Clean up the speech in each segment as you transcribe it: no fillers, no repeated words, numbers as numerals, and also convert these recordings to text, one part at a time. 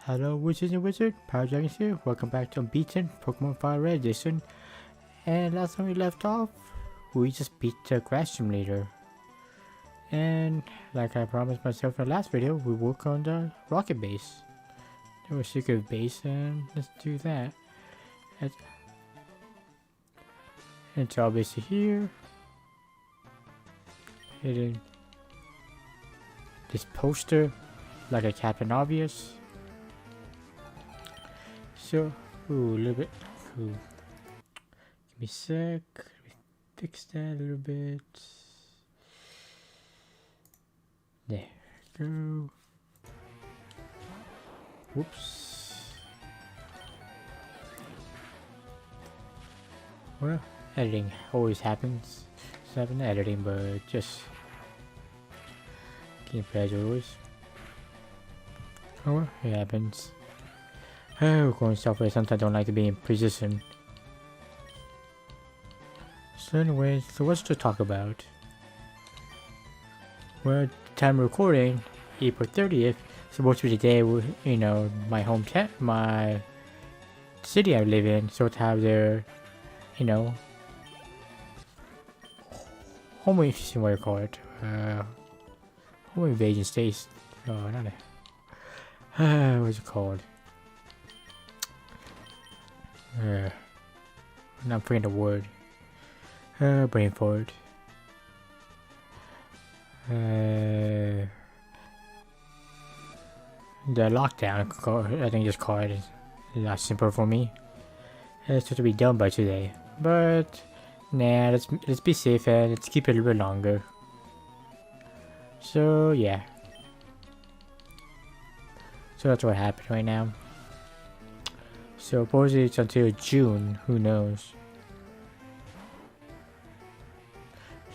Hello wizards and wizard, Power Dragons here, welcome back to Unbeaten Pokemon Firered edition. And last time we left off, we just beat the grass simulator. And like I promised myself in the last video, we work on the rocket base. There was a secret base and let's do that. It's all basically here. Hidden this poster, like a Captain Obvious. So, a little bit. Ooh. Give me a sec. Let me fix that a little bit. There we go. Whoops. Well, editing always happens. It's not been editing, but just keep it as always. Oh well, it happens. Oh, going software, sometimes I don't like to be in position. So anyways, so what's to talk about? Well, time of recording, April 30th, supposed to be the day, you know, my hometown, my city I live in, so to have their, you know, home invasion, what do you call it? Home invasion stays, oh, not a, what's it called? I'm not forgetting the word. Brain fart. The lockdown, I think this card is a lot simpler for me. It's supposed to be done by today, but nah, let's be safe and let's keep it a little bit longer. So yeah. So that's what happened right now. So supposedly it's until June, who knows.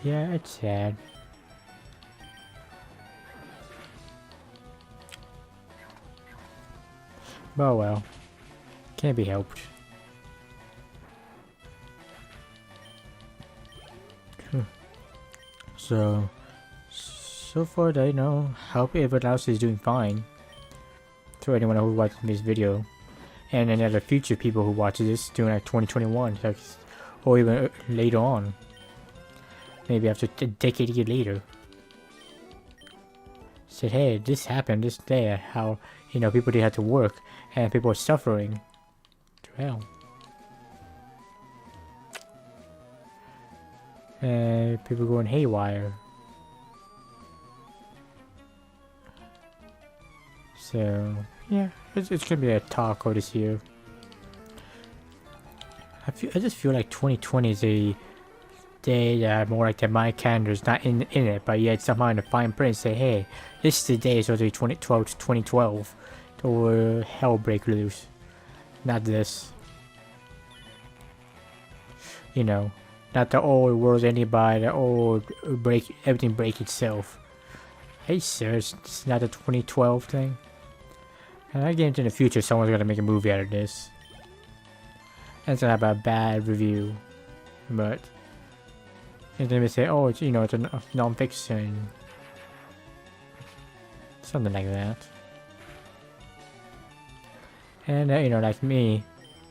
Yeah, it's sad. But well, can't be helped. So far I know, hope everyone else is doing fine. To anyone who watched this video. And any other future people who watch this during like 2021, like, or even later on, maybe after a decade later. Said, hey, this happened this day. How, you know, people didn't have to work and people are suffering. To hell. And people going haywire. So yeah, it's gonna be a taco this year. I just feel like 2020 is a day that more like that my calendar's not in it, but yet somehow in the fine print say, hey, this is the day, so it's 2012 or hell break loose. Not this. You know, not the old world's ending by the old everything break itself. Hey sir, it's not a 2012 thing. And I guarantee in the future someone's gonna make a movie out of this. And it's gonna have a bad review. But and then they say, oh, it's, you know, it's a non-fiction. Something like that. And you know, like me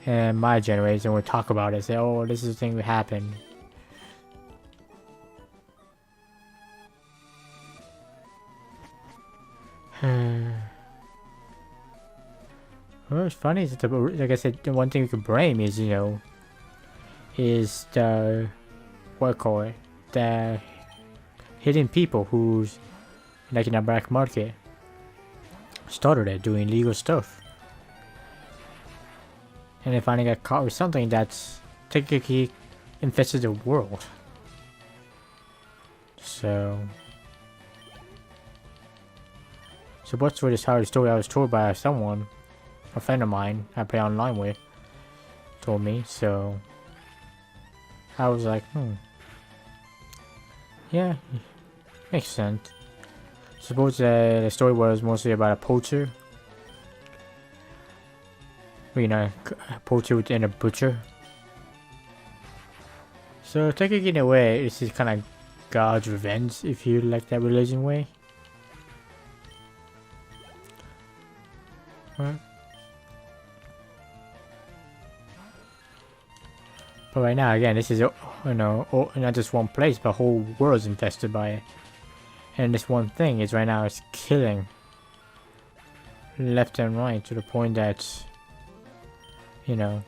and my generation would talk about it, say, oh, this is the thing that happened. Well, what's funny is that like I said, the one thing we can blame is, you know, is the, what I call it, the hidden people who's, like in the black market, started it, doing illegal stuff. And they finally got caught with something that's technically infested the world. So what's for this hard story I was told by someone, a friend of mine I play online with, told me, so I was like, yeah, makes sense. Suppose the story was mostly about a poacher. You know, a poacher within a butcher. So technically in a way, this is kind of God's revenge, if you like that religion way. But right now, again, this is, you know, not just one place, but whole world's infested by it. And this one thing is right now it's killing left and right to the point that, you know,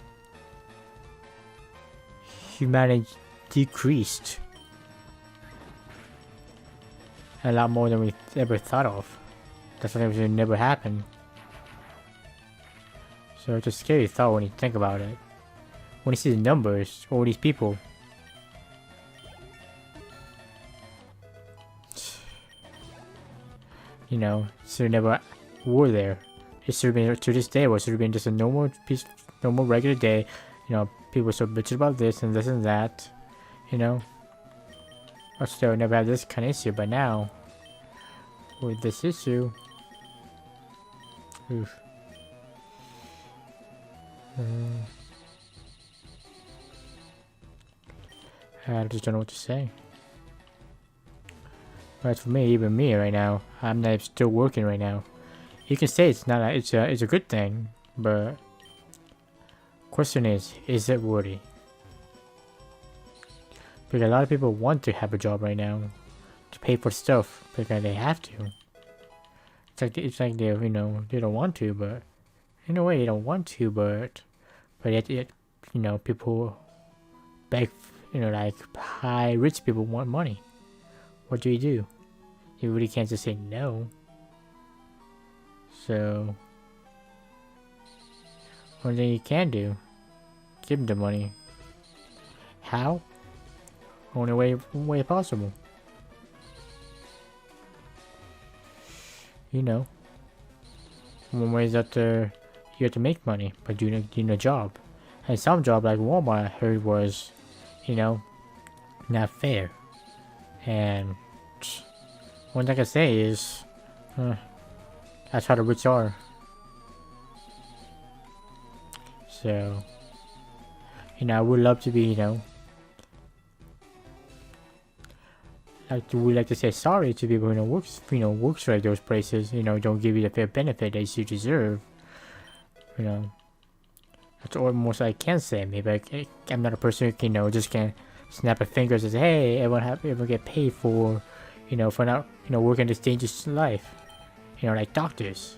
humanity decreased a lot more than we ever thought of. That's something that would never happen. So it's a scary thought when you think about it. When you see the numbers, all these people. You know, should have never were there. It should have been, to this day, it should have been just a normal regular day. You know, people so bitching about this and that. You know, or still never had this kind of issue, but now with this issue, oof. I just don't know what to say. But for me, even me right now, I'm not still working right now. You can say it's not. It's a good thing, but question is it worthy? Because a lot of people want to have a job right now to pay for stuff because they have to. It's like they, you know, they don't want to, but in a way they don't want to, but yet you know, people beg, you know, like high rich people want money. What do? You really can't just say no. So one thing you can do, give them the money. How? Only way possible. You know, one way is that you have to make money by doing a job. And some job like Walmart, I heard, was, you know, not fair. And one thing I can say is, that's how the rich are. So, you know, I would love to be, you know, we like to say sorry to people who works for those places, you know, don't give you the fair benefit that you deserve. You know, that's almost I can say. Maybe I'm not a person who can, you know, just can snap a fingers and say, hey, everyone get paid for, you know, for not, you know, working this dangerous life. You know, like doctors.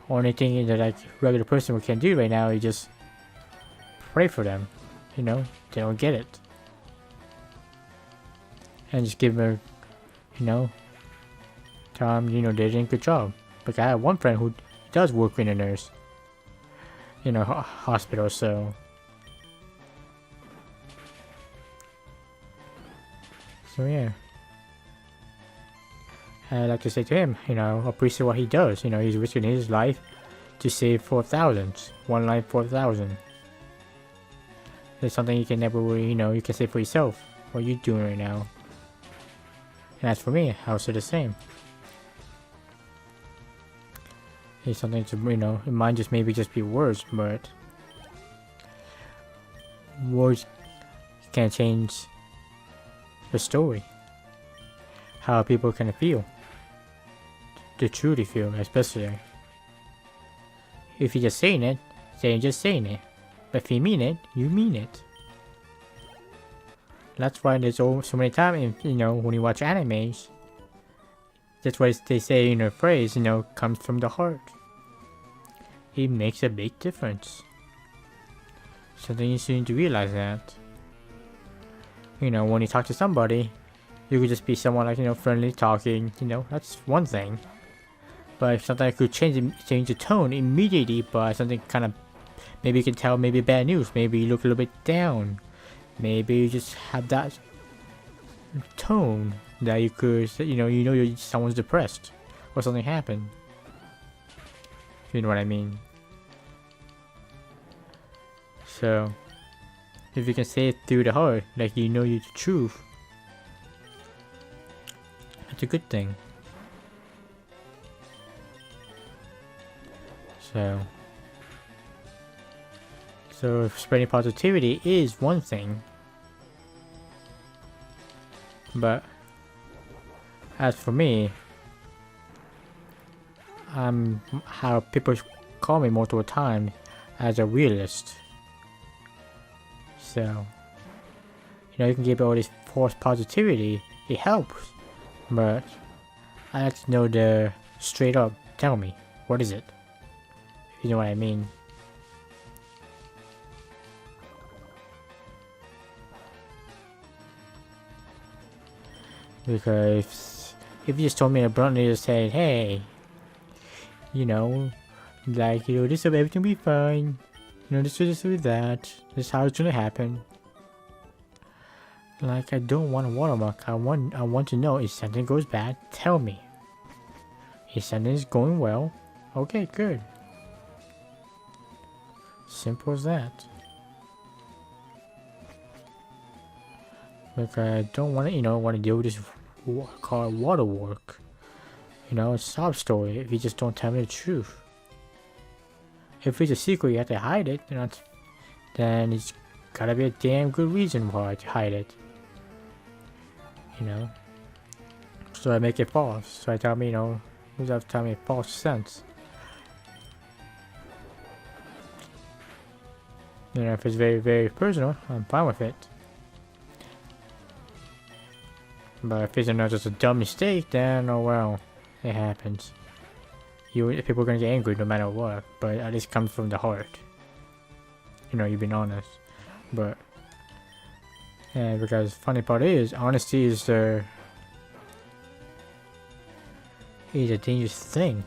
Only thing that like regular person can do right now is just pray for them. You know, they don't get it. And just give them, you know, tell them, you know, they're doing a good job. But I have one friend who does work in a nurse, you know, hospital, so. So yeah. I'd like to say to him, you know, appreciate what he does. You know, he's risking his life to save 4,000. One life, 4,000. There's something you can never really, you know, you can say for yourself. What you're doing right now. And as for me, I would say the same. It's something to, you know, it might just maybe just be words, but words can change the story. How people can feel. The truly feel, especially. If you're just saying it, then you're just saying it. But if you mean it, you mean it. That's why there's so many times, you know, when you watch animes, that's why they say, you know, phrase, you know, comes from the heart. It makes a big difference. Something you need to realize that. You know, when you talk to somebody, you could just be someone like, you know, friendly talking, you know, that's one thing. But sometimes it could change the tone immediately by something kind of, maybe you can tell maybe bad news, maybe you look a little bit down. Maybe you just have that tone that you could, you know someone's depressed or something happened. You know what I mean? So, if you can say it through the heart, like you know the truth, it's a good thing. So spreading positivity is one thing. But as for me, how people call me multiple times as a realist. So, you can give all this false positivity. It helps, but I like to know the straight up. Tell me, what is it? You know what I mean? Because if you just told me bluntly, just said, hey, this everything will be fine. This will that. This is how it's gonna happen. Like, I don't want a watermark. I want to know if something goes bad, tell me. If something is going well, okay, good. Simple as that. Like, I don't want to deal with this called water work. It's a sob story if you just don't tell me the truth. If it's a secret, you have to hide it. Then it's gotta be a damn good reason why to hide it. So I make it false. So I tell me, who's have to tell me a false sense. If it's very, very personal, I'm fine with it. But if it's just a dumb mistake, then oh well, it happens. People are gonna get angry no matter what, but at least comes from the heart. You've been honest. But yeah, because funny part is, honesty is a dangerous thing.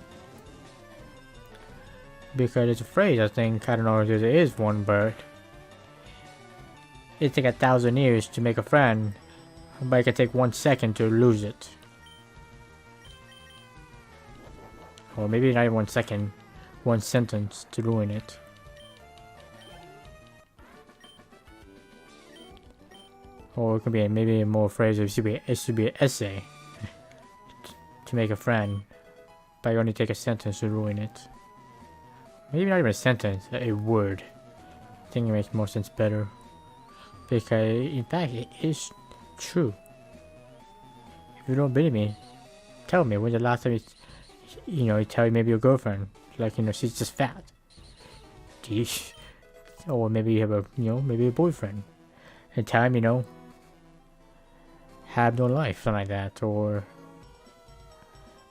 Because it's a phrase, I think, I don't know if there is one, but it takes 1,000 years to make a friend, but it can take 1 second to lose it. Or maybe not even 1 second, 1 sentence to ruin it. Or it could be maybe more phrase. It should be an essay to make a friend, but you only take a sentence to ruin it. Maybe not even a sentence, a word. I think it makes more sense better. Because in fact, it is true. If you don't believe me, tell me when's the last time you tell maybe your girlfriend, like, she's just fat. Geesh. Or maybe you have a, maybe a boyfriend, and tell him, have no life, something like that, or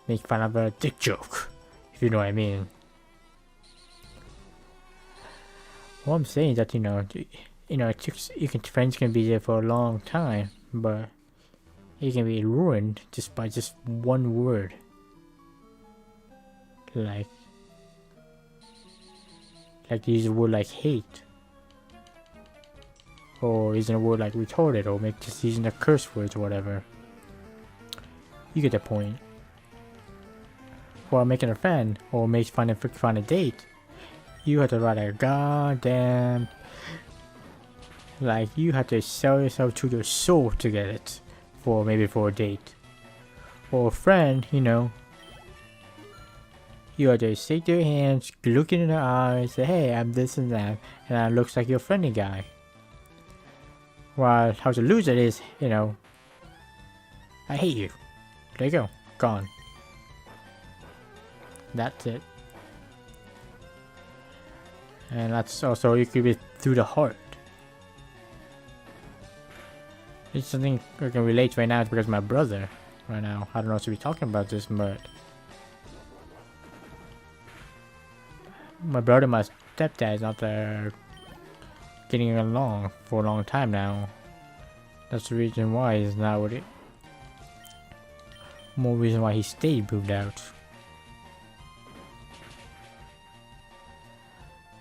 make fun of a dick joke, if you know what I mean. What I'm saying is that, friends can be there for a long time, but it can be ruined just by just one word. Like to use a word like hate, or using a word like retarded, or just using the curse words or whatever. You get the point. While making a friend or find a date, you have to write a goddamn, you have to sell yourself to your soul to get it, for a date. Or a friend, you have to shake their hands, look in their eyes, say, hey, I'm this and that, and it looks like you're a friendly guy. While how to lose it is, I hate you. There you go. Gone. That's it. And that's also, you could be through the heart. It's something I can relate right now. It's because of my brother right now. I don't know if we're talking about this, but my brother and my stepdad is not there getting along for a long time now. That's the reason why he's not with it. More reason why he stayed moved out.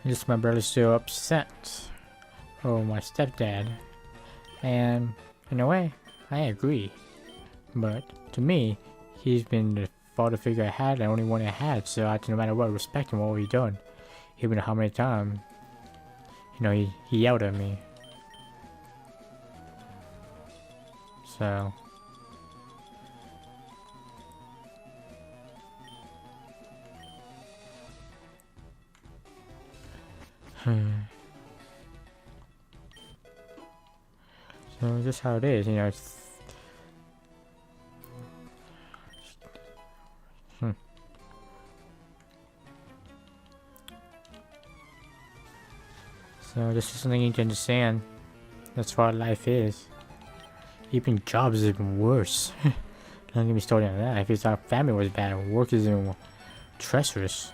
Just my brother's still upset. Oh, my stepdad. And in a way, I agree. But to me, he's been the father figure I had, the only one I had. So I, no matter what, respect him what he's done. Even how many times, he yelled at me. So so just how it is, it's So this is something you need to understand. That's what life is. Even jobs is even worse. Don't get me started on that. If it's our family was bad, work is even treacherous.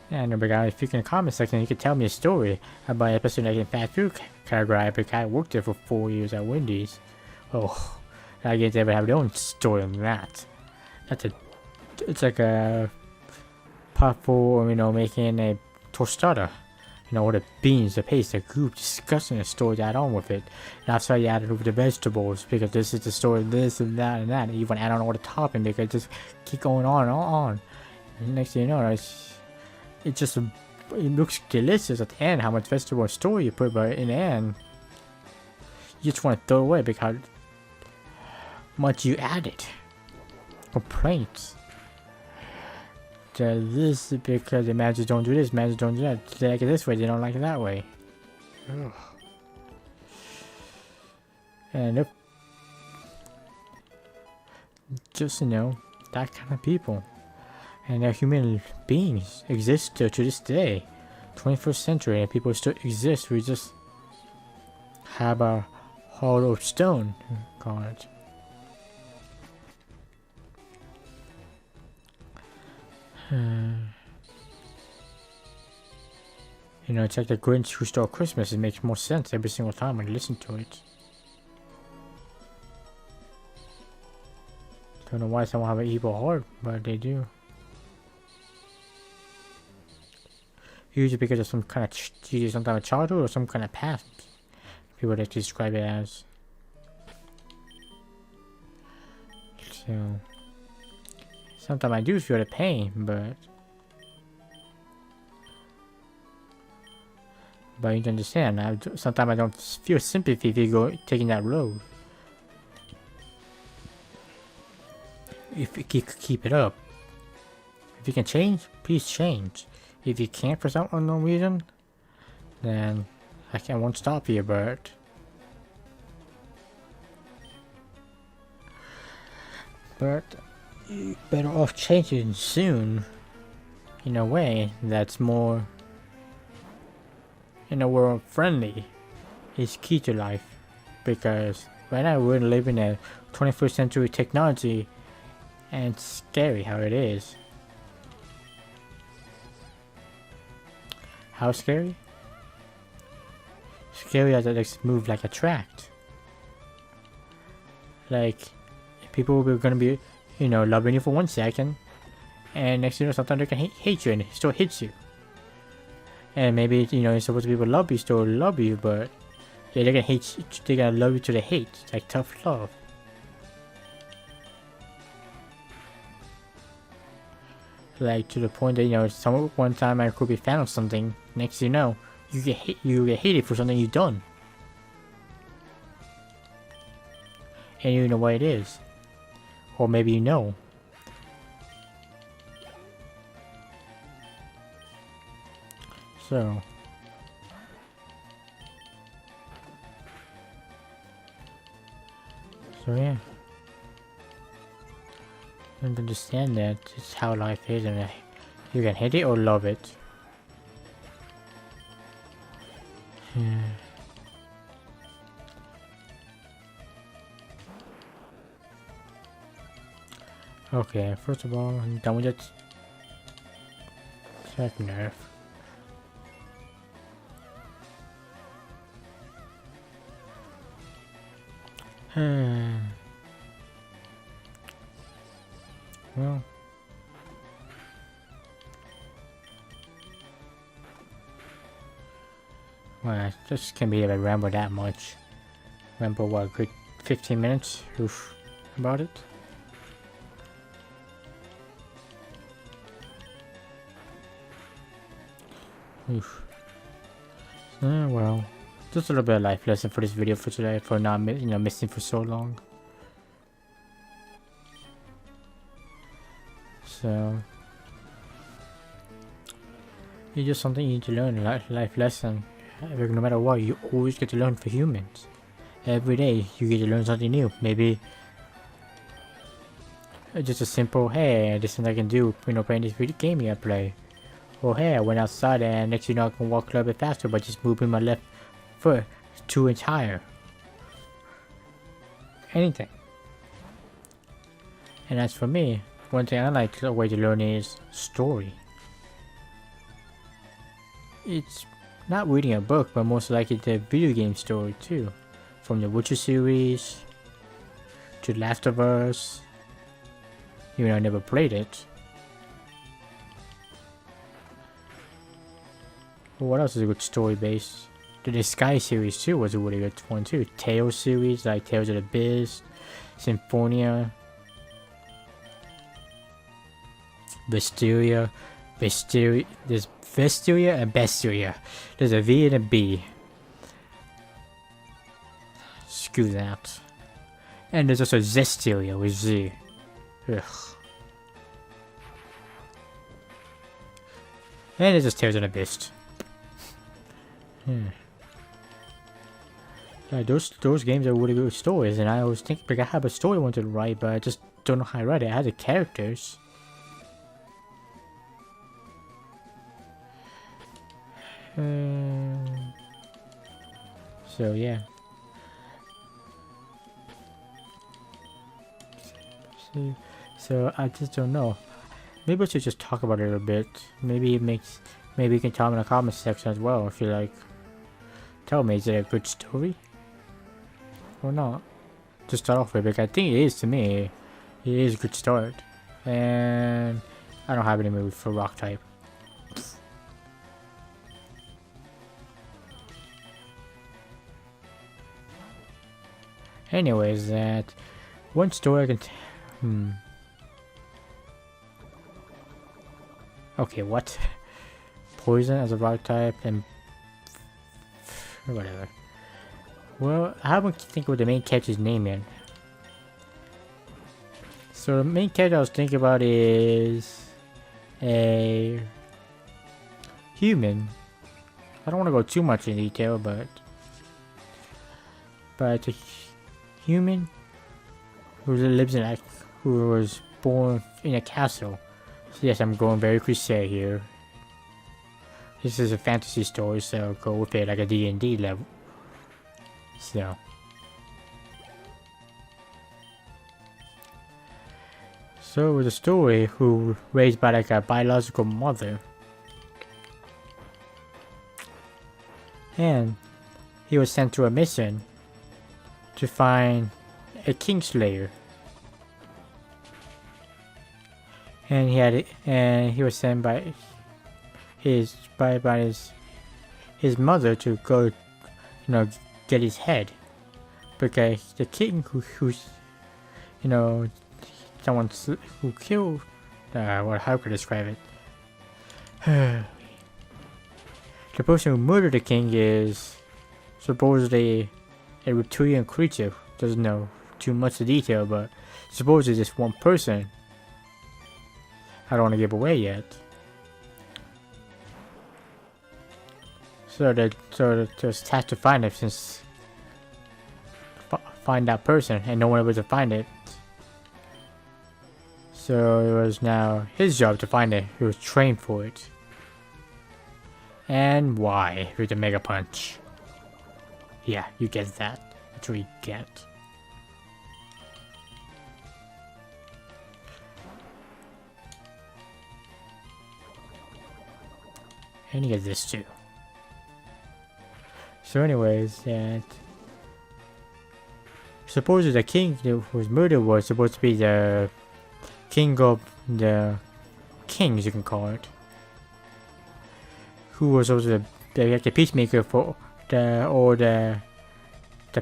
Yeah, no, but guys, if you can in the comment section, you can tell me a story about an episode like in fast food category, because I worked there for 4 years at Wendy's. Oh, I guess they would have their own story on that. It's like a pot for, making a tostada. All the beans, the paste, the goop, disgusting, the story to add on with it. And that's why you added over the vegetables, because this is the story, this and that and that. And you want to add on all the topping, because just keep going on and on. And next thing you know, it looks delicious at the end, how much vegetable story you put, but in the end, you just want to throw it away because much you added. Complaints. This is because the managers don't do this, managers don't do that. They like it this way, they don't like it that way. Ugh. And just that kind of people. And they're human beings exist still to this day. 21st century, and people still exist. We just have a hollow stone, call it. It's like the Grinch Who Stole Christmas. It makes more sense every single time when you listen to it. Don't know why someone have an evil heart, but they do. Usually because of some kind of childhood or some kind of past. People like to describe it as. So sometimes I do feel the pain, but you need to understand. Sometimes I don't feel sympathy if you taking that road. If you keep it up, if you can change, please change. If you can't for some unknown reason, then I won't stop you. But you're better off changing soon, in a way that's more, world friendly. Is key to life, because right now we're living in 21st century technology, and it's scary how it is. How scary? Scary as it move like a tract. Like, people are gonna be, loving you for 1 second, and next thing you know, sometimes they can hate you and it still hits you. And maybe, you're supposed to be love you, still love you, but yeah, they're gonna hate you, they're gonna love you to the hate. It's like tough love. Like, to the point that, one time I could be a fan of something, next thing you know, you get hated for something you've done. And you know what it is. Or maybe you know. So yeah. And understand that it's how life is, and you can hate it or love it. Yeah. Okay, first of all, I'm done with it. Check nerf. Well, I just can't believe I ramble that much. Ramble what, a good 15 minutes? Oof, about it. Oof. Well, just a little bit of life lesson for this video for today, for not missing for so long. So it's just something you need to learn, a life lesson. No matter what, you always get to learn for humans. Every day you get to learn something new. Maybe just a simple, hey, this is what I can do, playing this video game I play. Oh hey, I went outside and next thing you know I can walk a little bit faster by just moving my left foot 2 inches higher. Anything. And as for me, one thing I like the way to learn is story. It's not reading a book, but most likely the video game story too. From the Witcher series to Last of Us. Even though I never played it. Well, what else is a good story base? The Sky series too was a really good one too. Tales series like Tales of the Abyss, Symphonia, There's Vestiria and Bestiria. There's a V and a B. Screw that. And there's also Zestiria with Z. Ugh. And there's just Tales of the Abyss. Yeah, those games are really good stories, and I always think like I have a story I wanted to write, but I just don't know how to write it. I have the characters. So yeah. So I just don't know. Maybe I should just talk about it a little bit. Maybe you can tell me in the comment section as well if you like. Tell me, is it a good story? Or not? To start off with, because I think it is to me. It is a good start. And I don't have any moves for rock type. Anyways, that one story I can okay, what? Poison as a rock type and whatever. Well, I haven't think of the main character's name yet. So the main character I was thinking about is a human. I don't want to go too much in detail, but it's a human who lives in who was born in a castle. So yes, I'm going very cliche here. This is a fantasy story, so I'll go with it like a D&D level. So it was a story who raised by like a biological mother. And he was sent to a mission to find a Kingslayer. And he was sent by his mother to go, get his head, because the king who's someone who killed how could I describe it? The person who murdered the king is supposedly a reptilian creature. Doesn't know too much of detail, but supposedly just one person. I don't want to give away yet. So there's tasked to find it, since find that person, and no one was to find it. So it was now his job to find it. He was trained for it. And why? With the Mega Punch. Yeah, you get that. That's what you get. And you get this too. So anyways, that supposedly the king whose murder was supposed to be the king of the kings, you can call it. Who was also the peacemaker for the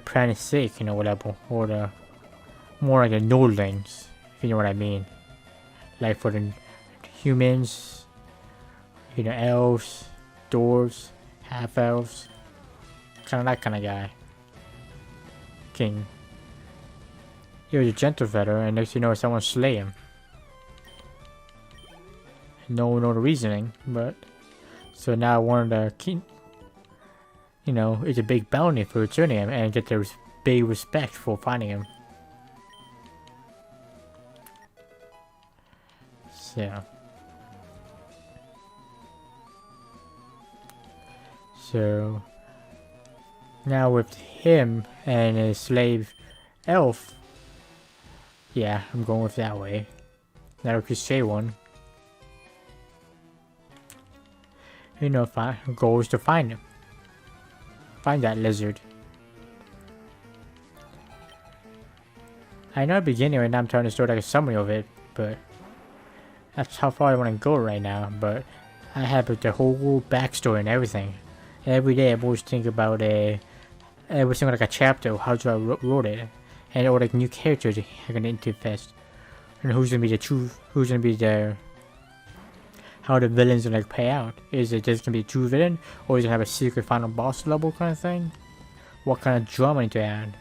planet's sake, whatever, or the more like the Nordlings, if you know what I mean. Like for the humans, elves, dwarves, half elves, kind of that kind of guy. King. He was a gentle veteran, and next you know someone slay him. No reasoning, but so now one of the king, it's a big bounty for returning him and get their big respect for finding him. So So now with him and his slave elf, yeah, I'm going with that way. That cliche one. You know, goal is to find him. Find that lizard. I know at the beginning right now I'm trying to start like a summary of it, but that's how far I want to go right now. But I have like, the whole backstory and everything. Every day I always think about every single like a chapter, how do I wrote it, and or like new characters I'm gonna interface, and who's gonna be the truth, who's gonna be the how the villains gonna like pay out. Is it just gonna be a true villain, or is it gonna have a secret final boss level kind of thing? What kind of drama need to add?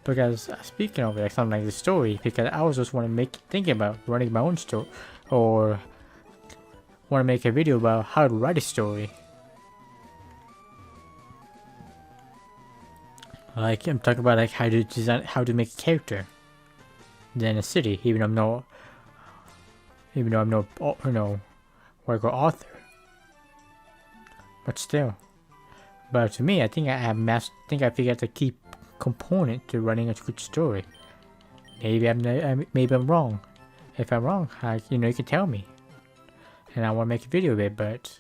Because speaking of it, like something like the story, because I was just want to think about running my own story, or want to make a video about how to write a story. Like I'm talking about like how to design, how to make a character, then a city. Even though I'm no, author, but still. But to me, I think I figured out the key component to running a good story. Maybe I'm wrong. If I'm wrong, you can tell me, and I want to make a video of it. But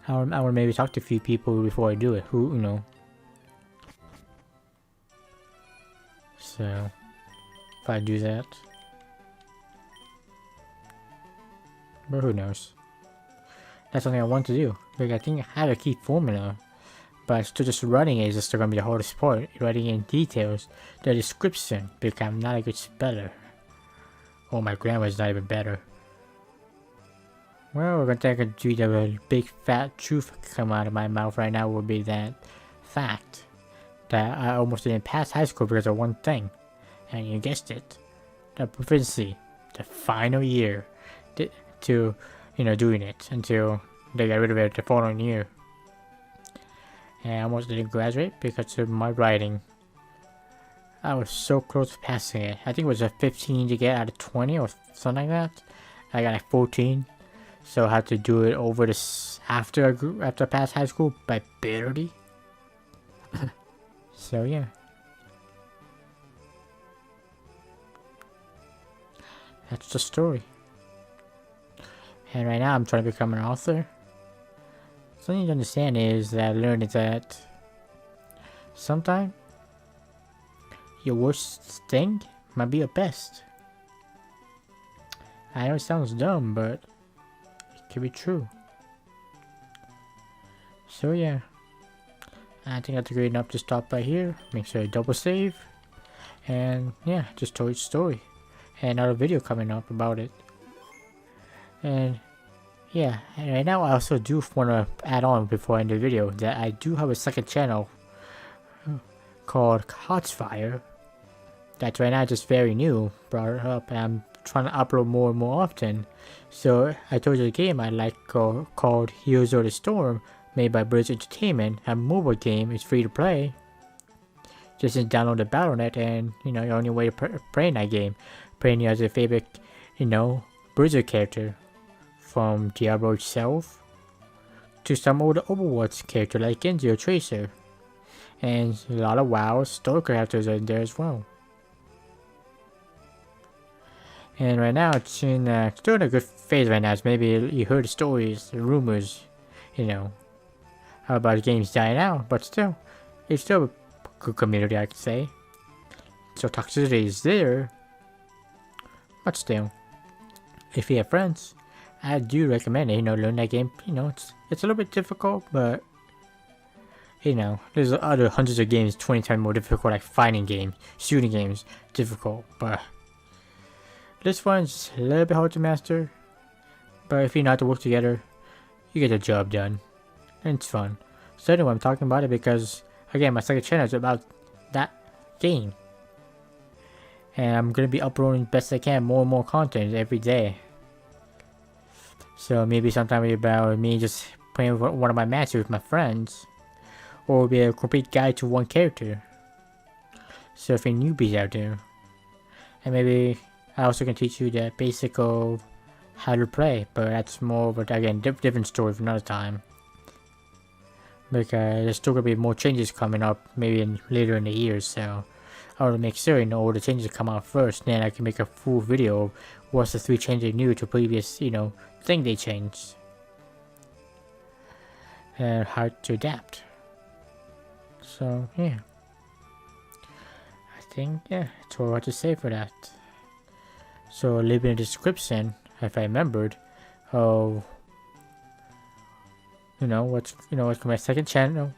I want to maybe talk to a few people before I do it. So if I do that, but who knows? That's something I want to do. Like I think I have a key formula. But still just writing it is just going to be the hardest part. Writing in details, the description, because I'm not a good speller. Oh, my grammar's not even better. Well, we're going to take a do the big fat truth come out of my mouth right now will be that fact. That I almost didn't pass high school because of one thing. And you guessed it. The proficiency. The final year. To, doing it until they got rid of it the following year. And I almost didn't graduate because of my writing. I was so close to passing it. I think it was a 15 to get out of 20 or something like that. I got like 14. So I had to do it over this after I passed high school by 30. So yeah. That's the story. And right now I'm trying to become an author. Something to understand is that I learned is that sometimes your worst thing might be your best. I know it sounds dumb, but it can be true. So yeah, I think that's good enough to stop right here. Make sure you double save, and yeah, just told your story, and another video coming up about it. And yeah, and right now I also do want to add on before I end the video that I do have a second channel called Fire that's right now just very new, brought it up, and I'm trying to upload more and more often. So I told you the game I like called Heroes of the Storm, made by Bridge Entertainment, a mobile game. It's free to play. Just download the Battle.net, and your only way to play that game, playing as your favorite, Blizzard character. From Diablo itself to some older Overwatch character like Genji or Tracer, and a lot of WoW story characters are in there as well. And right now it's still in a good phase right now. It's maybe you heard the stories, the rumors, about games dying out, but still, it's still a good community, I could say. So toxicity is there, but still, if you have friends, I do recommend it, learn that game. It's a little bit difficult, but there's other hundreds of games 20 times more difficult, like fighting games, shooting games, difficult. But this one's a little bit hard to master. But if you know how to work together, you get the job done, and it's fun. So anyway, I'm talking about it because again, my second channel is about that game, and I'm gonna be uploading best I can, more and more content every day. So maybe sometime about me just playing one of my matches with my friends, or be a complete guide to one character. So if any newbies out there, and maybe I also can teach you the basic of how to play, but that's more of a, again, different story for another time. because there's still gonna be more changes coming up maybe later in the year, so I want to make sure all the changes come out first, then I can make a full video of what's the 3 changes new to previous thing they changed and how to adapt. So yeah, I think that's all I have to say for that. So leave in the description if I remembered of what's my second channel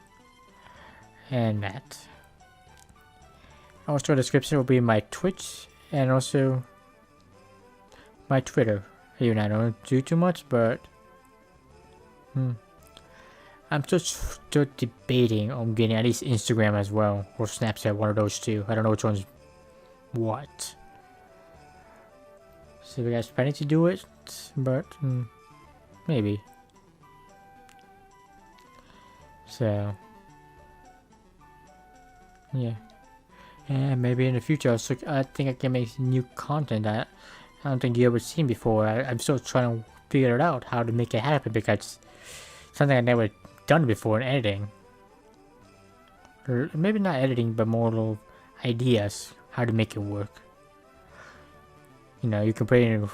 and that. Also, the description will be my Twitch and also my Twitter. Even I don't do too much, but I'm still debating on getting at least Instagram as well or Snapchat, one of those two. I don't know which one's what. So if you guys planning to do it, but maybe. So yeah, and maybe in the future I think I can make new content that I don't think you ever seen before. I'm still trying to figure it out how to make it happen because it's something I never done before in editing, or maybe not editing, but more little ideas how to make it work. You can put in,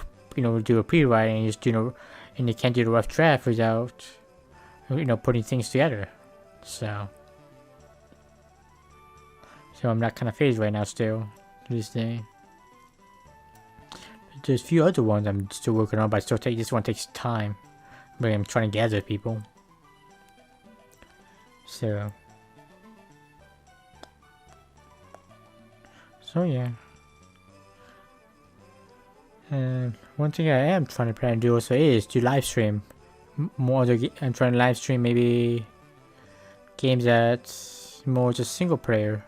do a pre-write and just and you can't do the rough draft without putting things together. So I'm not kind of phased right now still to this day. There's a few other ones I'm still working on, but this one takes time. But I'm trying to gather people. So yeah. And one thing I am trying to plan to do also is to live stream more. I'm trying to live stream maybe games that's more just single player.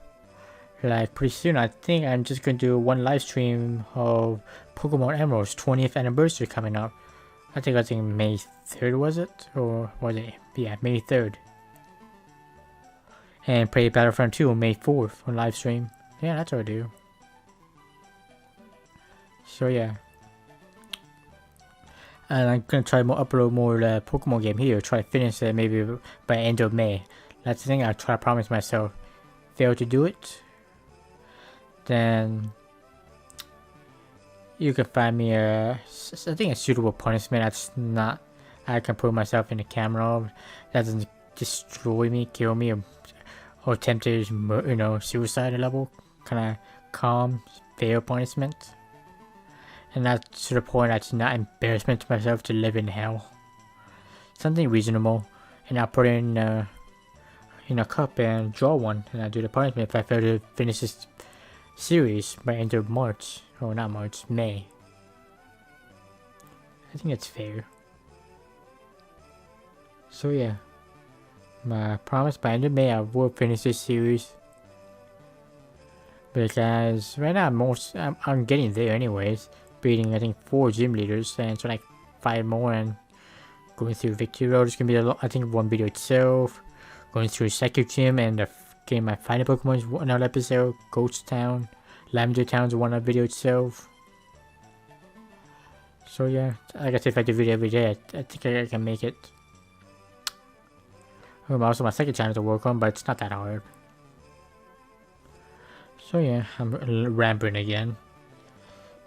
Like pretty soon, I think I'm just gonna do one live stream of Pokemon Emerald's 20th anniversary coming up. I think May 3rd was it, or was it? Yeah, May 3rd. And play Battlefront 2 on May 4th on live stream. Yeah, that's what I do. So yeah. And I'm gonna try to upload more Pokemon game here. Try to finish it maybe by end of May. That's the thing I try to promise myself. Fail to do it, then you can find me I think a suitable punishment that's not I can put myself in the camera that doesn't destroy me, kill me, or attempted suicide level, kind of calm, fair punishment. And that's to the point that's not embarrassment to myself to live in hell. Something reasonable. And I'll put it in a cup and draw one. And I'll do the punishment if I fail to finish this series by end of March. Or not March, May. I think it's fair. So yeah. My promise by end of May I will finish this series. Because right now I'm getting there anyways. Beating I think 4 gym leaders and so like 5 more and going through Victory Road is gonna be I think one video itself. Going through Second Gym and getting my final Pokemon is another episode. Ghost Town, Lavender Town is one video itself. So yeah, like I said, if I do video every day, I think I can make it. Also my second channel to work on, but it's not that hard. So yeah, I'm rambling again.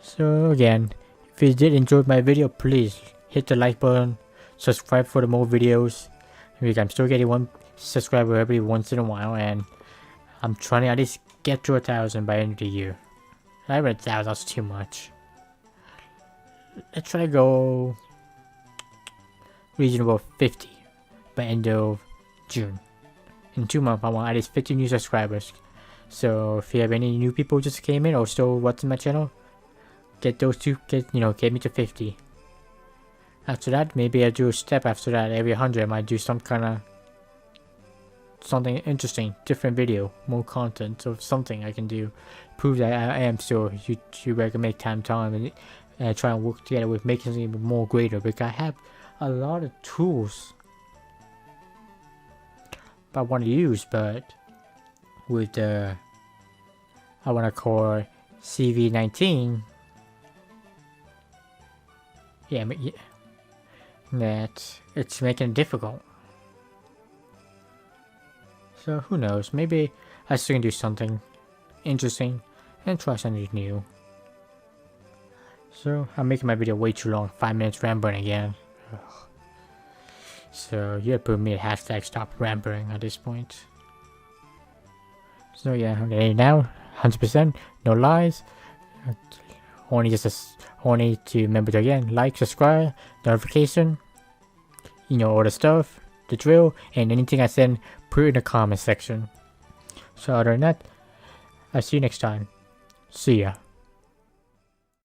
So again, if you did enjoy my video, please hit the like button, subscribe for the more videos. Because I'm still getting 1 subscriber every once in a while, and I'm trying to at least get to 1,000 by the end of the year. I read 1,000, that's too much. Let's try to go reasonable 50 by end of June. In 2 months, I want at least 50 new subscribers. So if you have any new people just came in or still watching my channel, get those two, get me to 50. After that, maybe I do a step after that. Every 100, I might do some kind of something interesting, different video, more content, or something I can do. Prove that I am still a YouTuber. I can make time and try and work together with making something even more greater. Because I have a lot of tools I want to use, but with the I want to call CV19. Yeah, that it's making it difficult. So who knows, maybe I still can do something interesting and try something new. So I'm making my video way too long, 5 minutes rambling again. Ugh. So you have put me a hashtag stop rambling at this point. So yeah, I'm getting it now, 100%, no lies. Only to remember to again, like, subscribe, notification, all the stuff, the drill, and anything I send, put it in the comment section. So other than that, I'll see you next time. See ya.